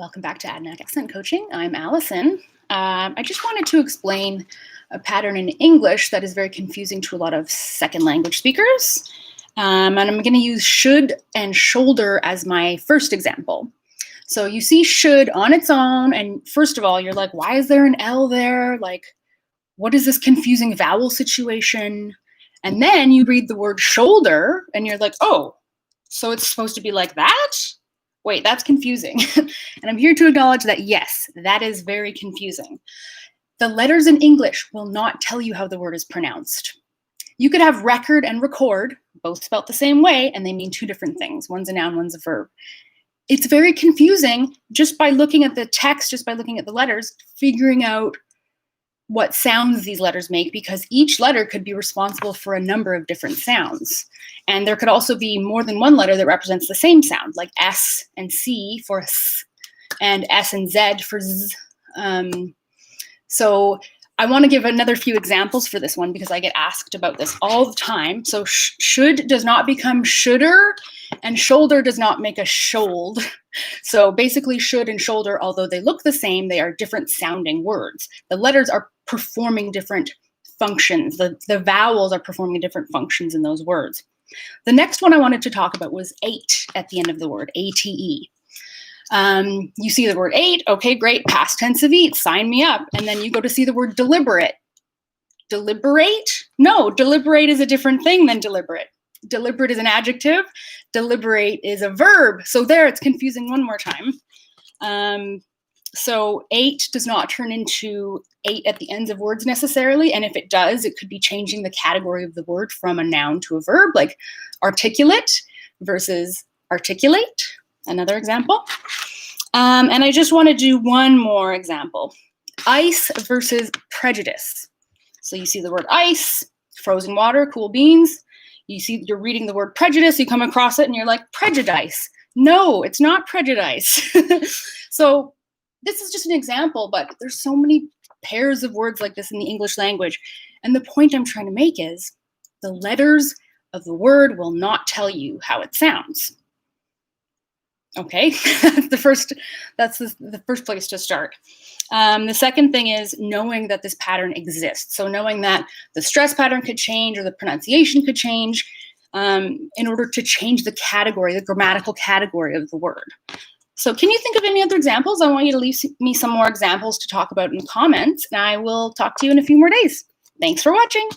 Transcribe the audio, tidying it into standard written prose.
Welcome back to ADNAC Accent Coaching. I'm Allison. I just wanted to explain a pattern in English that is very confusing to a lot of second language speakers. And I'm going to use should and shoulder as my first example. So you see should on its own, and first of all, you're like, why is there an L there? Like, what is this confusing vowel situation? And then you read the word shoulder, and you're like, oh, so it's supposed to be like that? Wait, that's confusing. And I'm here to acknowledge that, yes, that is very confusing. The letters in English will not tell you how the word is pronounced. You could have record and record, both spelt the same way, and they mean two different things. One's a noun, one's a verb. It's very confusing just by looking at the text, just by looking at the letters, figuring out what sounds these letters make, because each letter could be responsible for a number of different sounds. And there could also be more than one letter that represents the same sound, like S and C for S, and S and Z for Z. So I want to give another few examples for this one because I get asked about this all the time. So should does not become shoulder, and shoulder does not make a should. So basically should and shoulder, although they look the same, they are different sounding words. The letters are performing different functions. The vowels are performing different functions in those words. The next one I wanted to talk about was ate at the end of the word, A-T-E. You see the word ate, okay, great, past tense of eat, sign me up. And then you go to see the word deliberate. Deliberate? No, deliberate is a different thing than deliberate. Deliberate is an adjective. Deliberate is a verb. So there, it's confusing one more time. So ate does not turn into ate at the ends of words necessarily. And if it does, it could be changing the category of the word from a noun to a verb, like articulate versus articulate. Another example. And I just want to do one more example. Ice versus prejudice. So you see the word ice, frozen water, cool beans. You're reading the word prejudice, you come across it and you're like, prejudice. No, it's not prejudice. So this is just an example, but there's so many pairs of words like this in the English language. And the point I'm trying to make is the letters of the word will not tell you how it sounds. Okay, that's the first place to start. The second thing is knowing that this pattern exists. So knowing that the stress pattern could change or the pronunciation could change in order to change the category, the grammatical category of the word. So can you think of any other examples? I want you to leave me some more examples to talk about in the comments, and I will talk to you in a few more days. Thanks for watching.